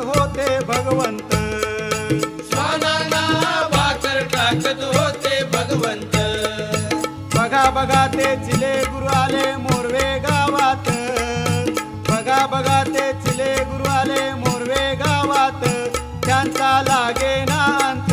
होते भगवंत, श्वानांना भाकर टाकत होते भगवंत. बघा बघा ते चिले गुरु आले मोरवे गावात, बघा बघा ते चिले गुरु आले मोरवे गावात, त्यांचा लागे ना अंत